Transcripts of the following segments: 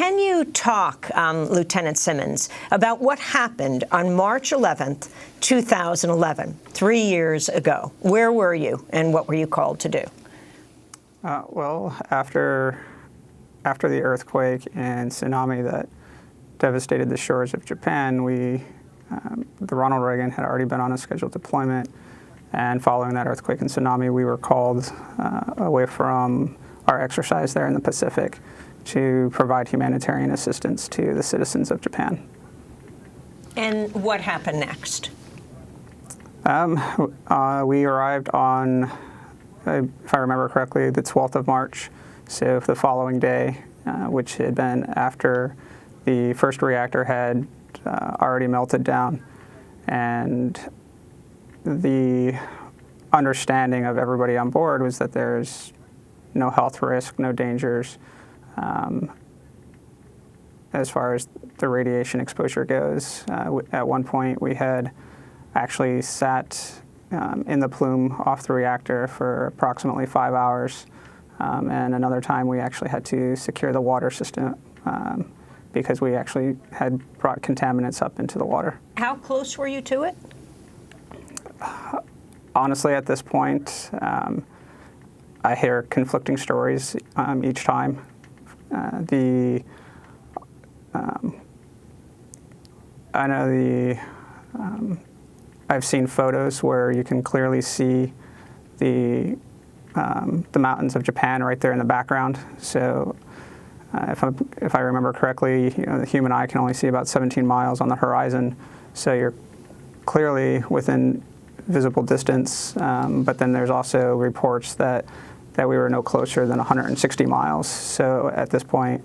Can you talk, Lieutenant Simmons, about what happened on March 11th, 2011, 3 years ago? Where were you, and what were you called to do? Well, after the earthquake and tsunami that devastated the shores of Japan, the Ronald Reagan had already been on a scheduled deployment, and following that earthquake and tsunami, we were called away from our exercise there in the Pacific to provide humanitarian assistance to the citizens of Japan. And what happened next? We arrived on, if I remember correctly, the 12th of March, so the following day, which had been after the first reactor had already melted down, and the understanding of everybody on board was that there's no health risk, no dangers as far as the radiation exposure goes. At one point, we had actually sat in the plume off the reactor for approximately 5 hours, and another time we actually had to secure the water system because we actually had brought contaminants up into the water. How close were you to it? Honestly, at this point, I hear conflicting stories each time. I know I've seen photos where you can clearly see the mountains of Japan right there in the background. So if I remember correctly, the human eye can only see about 17 miles on the horizon. So you're clearly within visible distance, but then there's also reports that we were no closer than 160 miles. So at this point,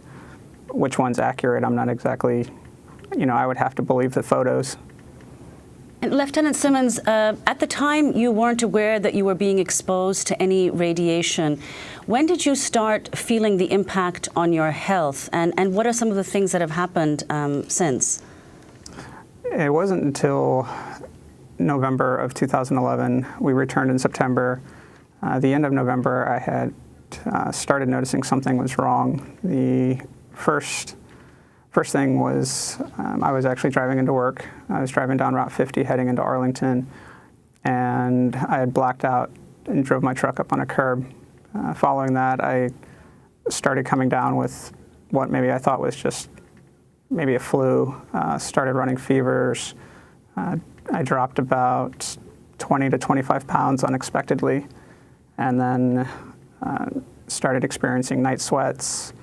which one's accurate? I'm not exactly, I would have to believe the photos. And Lieutenant Simmons, at the time you weren't aware that you were being exposed to any radiation. When did you start feeling the impact on your health? And what are some of the things that have happened since? It wasn't until November of 2011. We returned in September. The end of November, I had started noticing something was wrong. The first thing was I was actually driving into work. I was driving down Route 50 heading into Arlington, and I had blacked out and drove my truck up on a curb. Following that, I started coming down with what maybe I thought was just maybe a flu, started running fevers. I dropped about 20 to 25 pounds unexpectedly, and then started experiencing night sweats,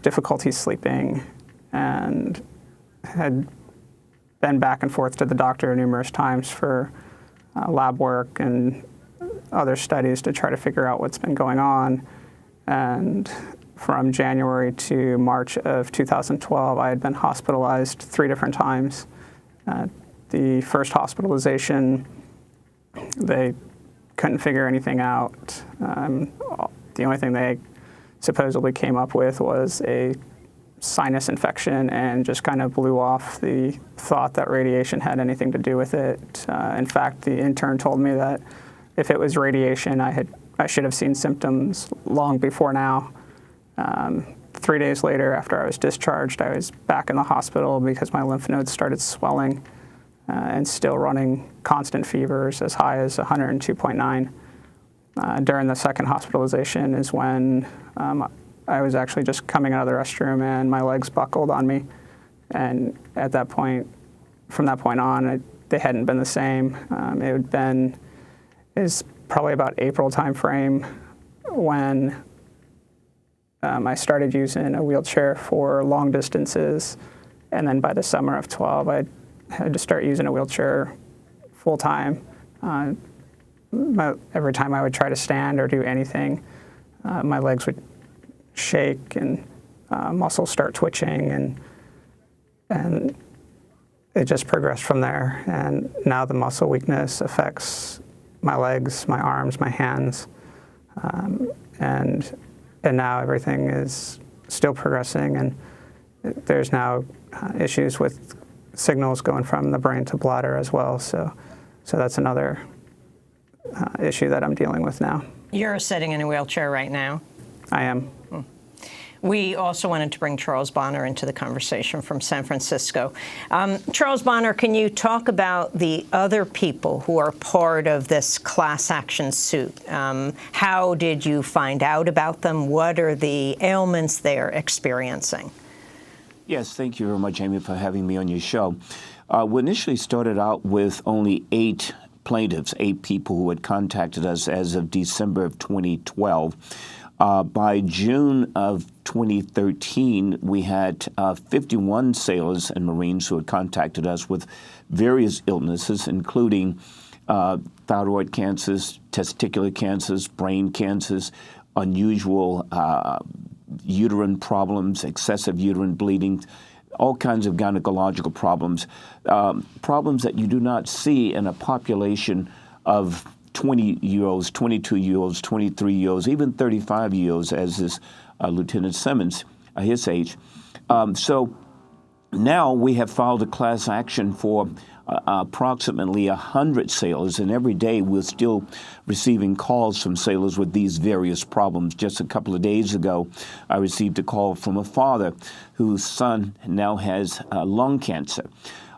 difficulty sleeping, and had been back and forth to the doctor numerous times for lab work and other studies to try to figure out what's been going on. And from January to March of 2012, I had been hospitalized 3 different times. The first hospitalization, they couldn't figure anything out. The only thing they supposedly came up with was a sinus infection and just kind of blew off the thought that radiation had anything to do with it. In fact, the intern told me that if it was radiation, I should have seen symptoms long before now. 3 days later, after I was discharged, I was back in the hospital because my lymph nodes started swelling and still running constant fevers as high as 102.9. During the second hospitalization is when I was actually just coming out of the restroom and my legs buckled on me. And at that point, from that point on, they hadn't been the same. Is probably about April timeframe when I started using a wheelchair for long distances. And then by the summer of 12, I had to start using a wheelchair full time. Every time I would try to stand or do anything, my legs would shake and muscles start twitching, and it just progressed from there. And now the muscle weakness affects my legs, my arms, my hands, and now everything is still progressing, and there's now issues with signals going from the brain to bladder as well. So that's another issue that I'm dealing with now. You're sitting in a wheelchair right now? I am. We also wanted to bring Charles Bonner into the conversation from San Francisco. Charles Bonner, can you talk about the other people who are part of this class action suit? How did you find out about them? What are the ailments they're experiencing? Yes, thank you very much, Amy, for having me on your show. We initially started out with only 8 plaintiffs, 8 people who had contacted us as of December of 2012. By June of 2013, we had 51 sailors and Marines who had contacted us with various illnesses, including thyroid cancers, testicular cancers, brain cancers, unusual uterine problems, excessive uterine bleeding, all kinds of gynecological problems, problems that you do not see in a population of 20-year-olds, 22-year-olds, 23-year-olds, even 35-year-olds, as is Lieutenant Simmons, his age. So now we have filed a class action for approximately 100 sailors, and every day we're still receiving calls from sailors with these various problems. Just a couple of days ago, I received a call from a father whose son now has lung cancer.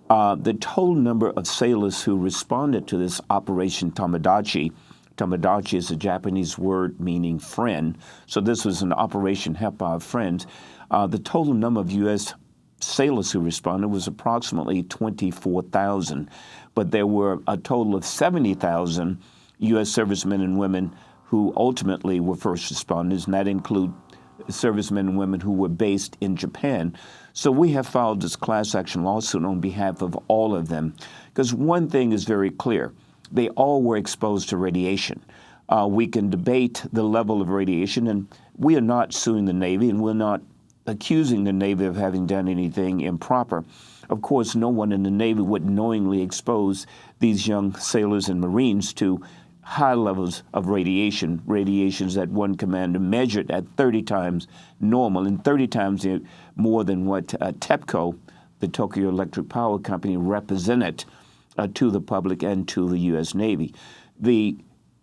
The total number of sailors who responded to this Operation Tomodachi — Tomodachi is a Japanese word meaning friend, so this was an operation help our friends. The total number of U.S. sailors who responded was approximately 24,000, but there were a total of 70,000 U.S. servicemen and women who ultimately were first responders, and that include servicemen and women who were based in Japan. So we have filed this class action lawsuit on behalf of all of them, because one thing is very clear. They all were exposed to radiation. We can debate the level of radiation, and we are not suing the Navy, and we're not accusing the Navy of having done anything improper. Of course, no one in the Navy would knowingly expose these young sailors and Marines to high levels of radiations that one commander measured at 30 times normal, and 30 times more than what TEPCO, the Tokyo Electric Power Company, represented to the public and to the U.S. Navy. The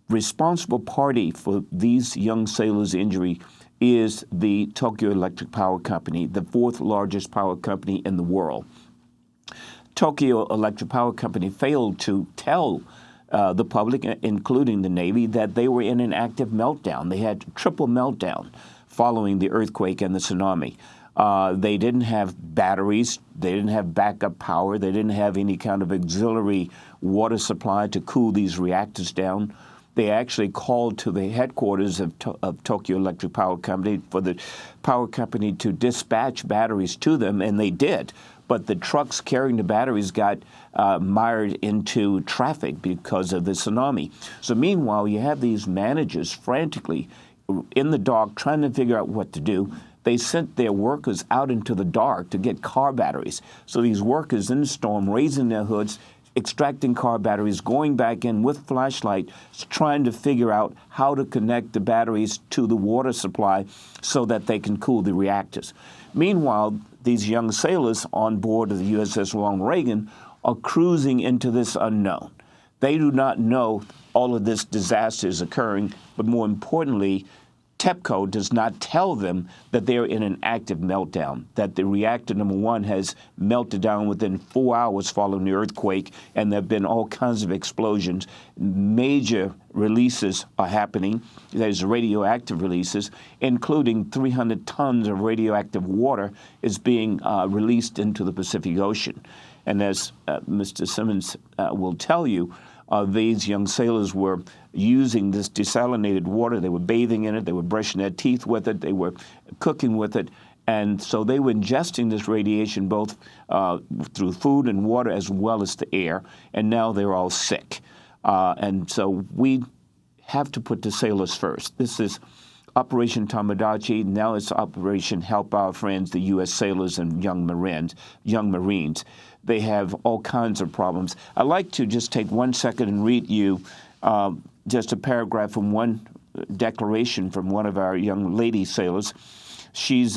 responsible party for these young sailors' injury is the Tokyo Electric Power Company, the 4th largest power company in the world. Tokyo Electric Power Company failed to tell the public, including the Navy, that they were in an active meltdown. They had triple meltdown following the earthquake and the tsunami. They didn't have batteries. They didn't have backup power. They didn't have any kind of auxiliary water supply to cool these reactors down. They actually called to the headquarters of Tokyo Electric Power Company for the power company to dispatch batteries to them, and they did. But the trucks carrying the batteries got mired into traffic because of the tsunami. So meanwhile, you have these managers frantically in the dark trying to figure out what to do. They sent their workers out into the dark to get car batteries. So these workers in the storm, raising their hoods, extracting car batteries, going back in with flashlight, trying to figure out how to connect the batteries to the water supply so that they can cool the reactors. Meanwhile, these young sailors on board of the USS Ronald Reagan are cruising into this unknown. They do not know all of this disaster is occurring, but more importantly, TEPCO does not tell them that they're in an active meltdown, that the reactor number 1 has melted down within 4 hours following the earthquake, and there have been all kinds of explosions. Major releases are happening. There's radioactive releases, including 300 tons of radioactive water is being released into the Pacific Ocean. And as Mr. Simmons will tell you, these young sailors were using this desalinated water. They were bathing in it. They were brushing their teeth with it. They were cooking with it. And so they were ingesting this radiation both through food and water as well as the air. And now they're all sick. And so we have to put the sailors first. This is Operation Tomodachi. Now it's Operation Help Our Friends, the U.S. sailors and young Marines. They have all kinds of problems. I'd like to just take 1 second and read you just a paragraph from one declaration from one of our young lady sailors. She's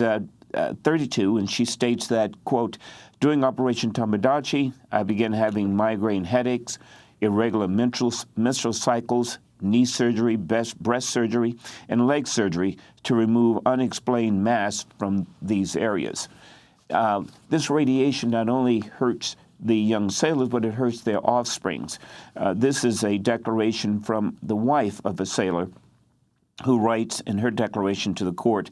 32, and she states that, quote, "During Operation Tomodachi, I began having migraine headaches, irregular menstrual cycles, knee surgery, breast surgery, and leg surgery to remove unexplained mass from these areas. This radiation not only hurts the young sailors, but it hurts their offsprings. This is a declaration from the wife of a sailor who writes in her declaration to the court,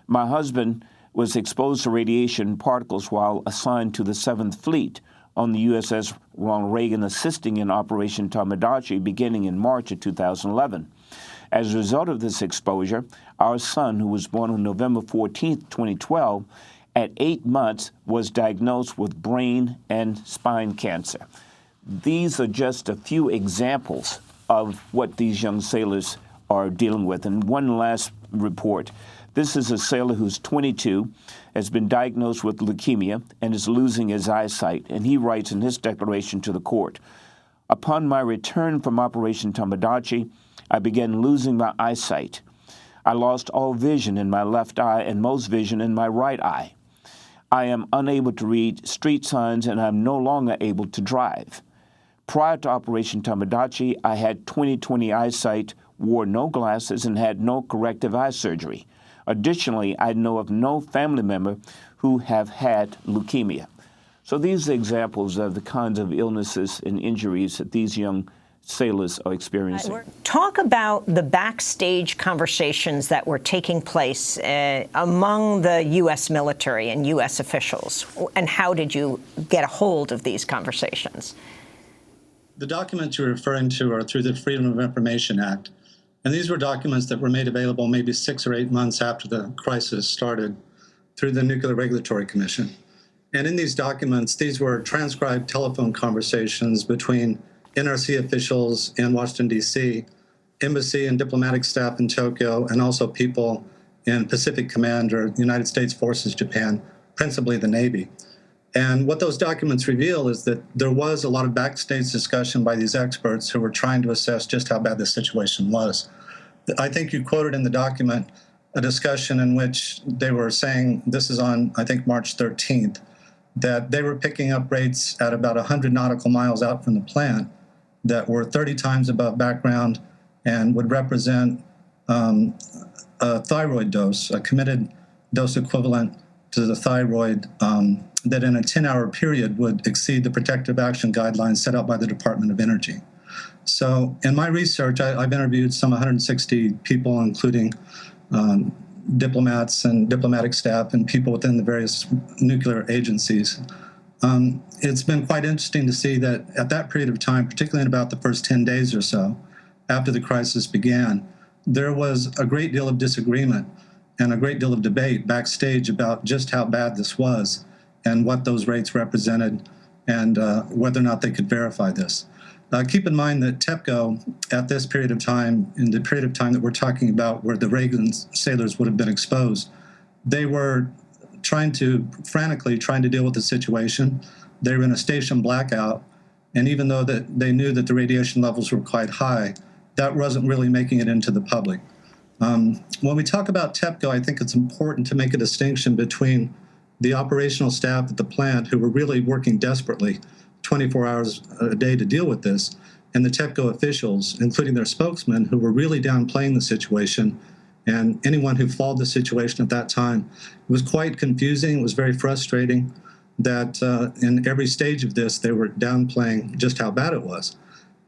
"My husband was exposed to radiation particles while assigned to the 7th Fleet on the USS Ronald Reagan, assisting in Operation Tomodachi beginning in March of 2011. As a result of this exposure, our son, who was born on November 14, 2012, at 8 months was diagnosed with brain and spine cancer." These are just a few examples of what these young sailors are dealing with. And one last report. This is a sailor who's 22, has been diagnosed with leukemia, and is losing his eyesight. And he writes in his declaration to the court, "Upon my return from Operation Tomodachi, I began losing my eyesight. I lost all vision in my left eye and most vision in my right eye. I am unable to read street signs, and I'm no longer able to drive. Prior to Operation Tomodachi, I had 20/20 eyesight, wore no glasses, and had no corrective eye surgery. Additionally, I know of no family member who have had leukemia." So these are examples of the kinds of illnesses and injuries that these young sailors are experiencing. Talk about the backstage conversations that were taking place among the U.S. military and U.S. officials, and how did you get a hold of these conversations? The documents you're referring to are through the Freedom of Information Act, and these were documents that were made available maybe 6 or 8 months after the crisis started through the Nuclear Regulatory Commission. And in these documents, these were transcribed telephone conversations between NRC officials in Washington, D.C., embassy and diplomatic staff in Tokyo, and also people in Pacific Command or United States Forces Japan, principally the Navy. And what those documents reveal is that there was a lot of backstage discussion by these experts who were trying to assess just how bad the situation was. I think you quoted in the document a discussion in which they were saying, this is on, I think, March 13th, that they were picking up rates at about 100 nautical miles out from the plant that were 30 times above background and would represent a thyroid dose, a committed dose equivalent to the thyroid that in a 10-hour period would exceed the protective action guidelines set out by the Department of Energy. So in my research, I've interviewed some 160 people, including diplomats and diplomatic staff and people within the various nuclear agencies. It's been quite interesting to see that at that period of time, particularly in about the first 10 days or so after the crisis began, there was a great deal of disagreement and a great deal of debate backstage about just how bad this was and what those rates represented and whether or not they could verify this. Keep in mind that TEPCO, at this period of time, in the period of time that we're talking about where the Reagan sailors would have been exposed, they were frantically trying to deal with the situation. They were in a station blackout, and even though that they knew that the radiation levels were quite high, that wasn't really making it into the public. When we talk about TEPCO, I think it's important to make a distinction between the operational staff at the plant, who were really working desperately 24 hours a day to deal with this, and the TEPCO officials, including their spokesman, who were really downplaying the situation. And anyone who followed the situation at that time, it was quite confusing. It was very frustrating that in every stage of this, they were downplaying just how bad it was.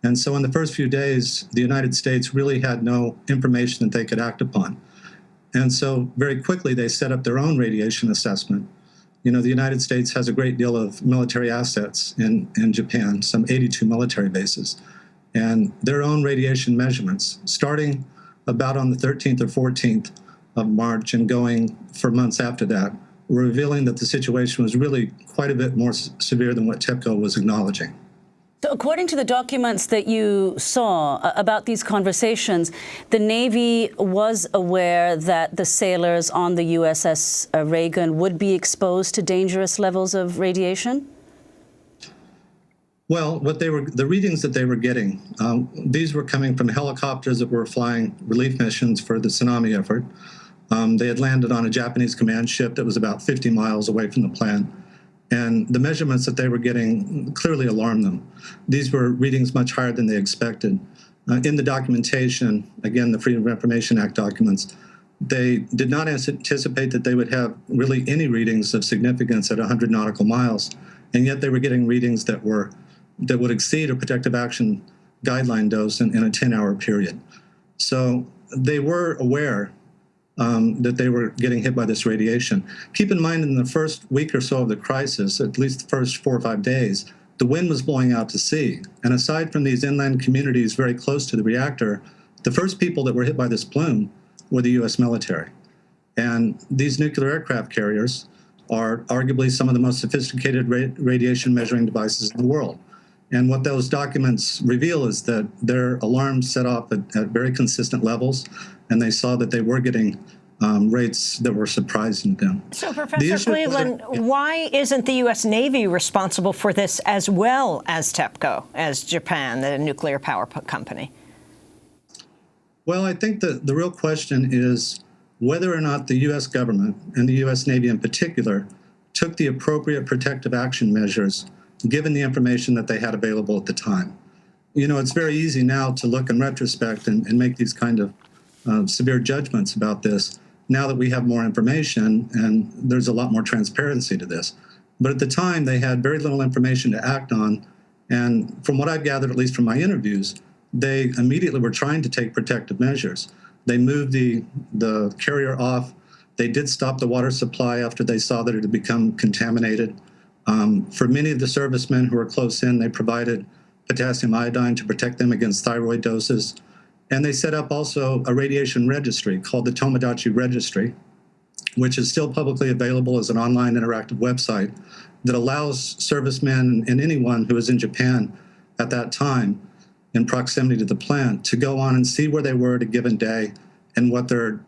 And so in the first few days, the United States really had no information that they could act upon. And so very quickly, they set up their own radiation assessment. You know, the United States has a great deal of military assets in Japan, some 82 military bases, and their own radiation measurements, starting about on the 13th or 14th of March and going for months after that, were revealing that the situation was really quite a bit more severe than what TEPCO was acknowledging. So according to the documents that you saw about these conversations, the Navy was aware that the sailors on the USS Reagan would be exposed to dangerous levels of radiation? Well, the readings that they were getting, these were coming from helicopters that were flying relief missions for the tsunami effort. They had landed on a Japanese command ship that was about 50 miles away from the plant. And the measurements that they were getting clearly alarmed them. These were readings much higher than they expected. in the documentation, again, the Freedom of Information Act documents, they did not anticipate that they would have really any readings of significance at 100 nautical miles, and yet they were getting readings that would exceed a protective action guideline dose in a 10-hour period. So they were aware that they were getting hit by this radiation. Keep in mind, in the first week or so of the crisis, at least the first 4 or 5 days, the wind was blowing out to sea. And aside from these inland communities very close to the reactor, the first people that were hit by this plume were the U.S. military. And these nuclear aircraft carriers are arguably some of the most sophisticated radiation measuring devices in the world. And what those documents reveal is that their alarms set off at very consistent levels, and they saw that they were getting rates that were surprising them. So, Professor Cleveland, why isn't the U.S. Navy responsible for this as well as TEPCO, as Japan, the nuclear power company? Well, I think that the real question is whether or not the U.S. government, and the U.S. Navy in particular, took the appropriate protective action measures given the information that they had available at the time. You know, it's very easy now to look in retrospect and make these kind of severe judgments about this now that we have more information and there's a lot more transparency to this. But at the time, they had very little information to act on. And from what I've gathered, at least from my interviews, they immediately were trying to take protective measures. They moved the carrier off. They did stop the water supply after they saw that it had become contaminated. For many of the servicemen who were close in, they provided potassium iodine to protect them against thyroid doses. And they set up also a radiation registry called the Tomodachi Registry, which is still publicly available as an online interactive website that allows servicemen and anyone who was in Japan at that time in proximity to the plant to go on and see where they were at a given day and what their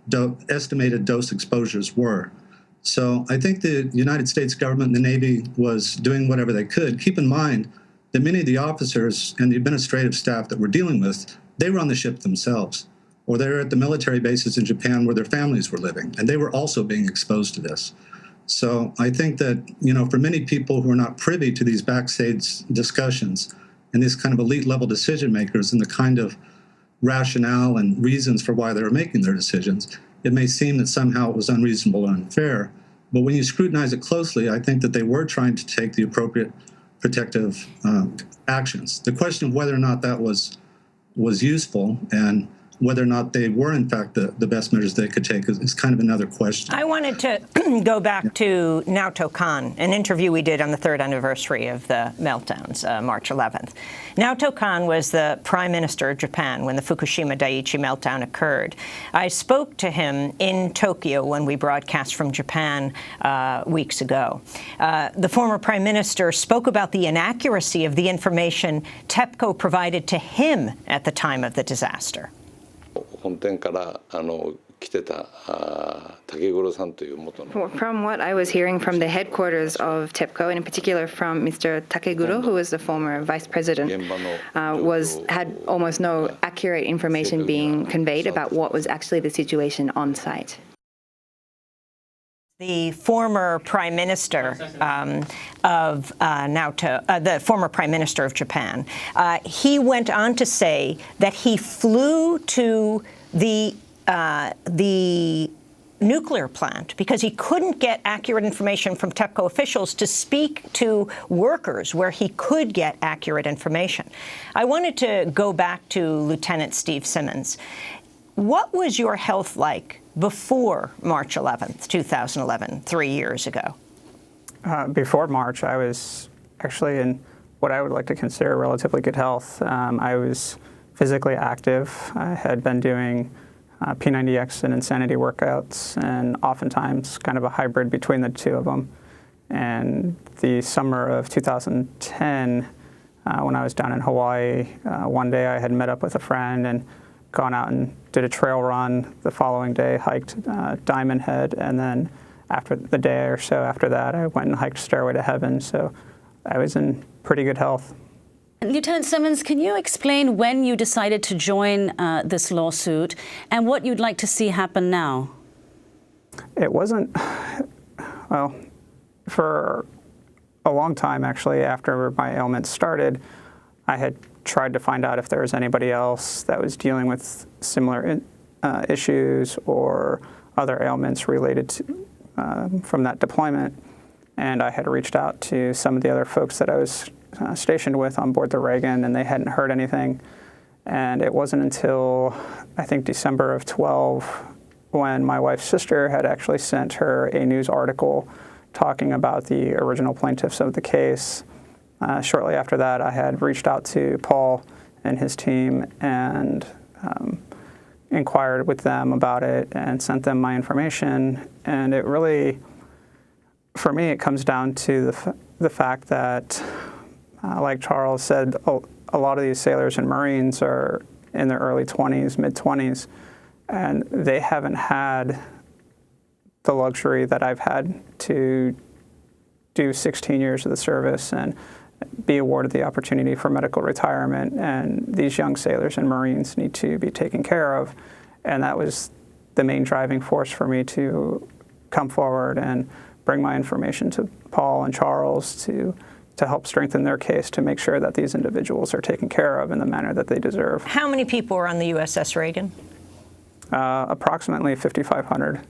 estimated dose exposures were. So I think the United States government and the Navy was doing whatever they could. Keep in mind that many of the officers and the administrative staff that we're dealing with, they were on the ship themselves, or they were at the military bases in Japan where their families were living, and they were also being exposed to this. So I think that, you know, for many people who are not privy to these backstage discussions and these kind of elite level decision makers and the kind of rationale and reasons for why they were making their decisions, it may seem that somehow it was unreasonable or unfair. But when you scrutinize it closely, I think that they were trying to take the appropriate protective actions. The question of whether or not that was useful and whether or not they were, in fact, the best measures they could take is kind of another question. I wanted to go back to Naoto Kan, an interview we did on the 3rd anniversary of the meltdowns, March 11th. Naoto Kan was the Prime Minister of Japan when the Fukushima Daiichi meltdown occurred. I spoke to him in Tokyo when we broadcast from Japan weeks ago. The former Prime Minister spoke about the inaccuracy of the information TEPCO provided to him at the time of the disaster. 本店から来てた竹黒さんという元の From what I was hearing from the headquarters of TEPCO, and in particular from Mr. Takeguro, who was the former vice president, had almost no accurate information being conveyed about what was actually the situation on site. The former Prime Minister of the former Prime Minister of Japan, he went on to say that he flew to the nuclear plant because he couldn't get accurate information from TEPCO officials to speak to workers where he could get accurate information. I wanted to go back to Lieutenant Steve Simmons. What was your health like before March 11th, 2011, 3 years ago? Before March, I was actually in what I would like to consider relatively good health. I was physically active. I had been doing P90X and Insanity workouts, and oftentimes kind of a hybrid between the two of them. And the summer of 2010, when I was down in Hawaii, one day I had met up with a friend and gone out and did a trail run. The following day, hiked Diamond Head, and then after the day or so after that, I went and hiked Stairway to Heaven. So I was in pretty good health. Lieutenant Simmons, can you explain when you decided to join this lawsuit and what you'd like to see happen now? It wasn't, well, for a long time, actually, after my ailments started, I had tried to find out if there was anybody else that was dealing with similar issues or other ailments related to, from that deployment. And I had reached out to some of the other folks that I was stationed with on board the Reagan, and they hadn't heard anything. And it wasn't until, I think, December of 12, when my wife's sister had actually sent her a news article talking about the original plaintiffs of the case. Shortly after that, I had reached out to Paul and his team and inquired with them about it and sent them my information. And it really, for me, it comes down to the fact that, like Charles said, a lot of these sailors and Marines are in their early 20s, mid-20s, and they haven't had the luxury that I've had to do 16 years of the service and be awarded the opportunity for medical retirement. And these young sailors and Marines need to be taken care of. And that was the main driving force for me to come forward and bring my information to Paul and Charles to help strengthen their case to make sure that these individuals are taken care of in the manner that they deserve. How many people were on the USS Reagan? Approximately 5,500.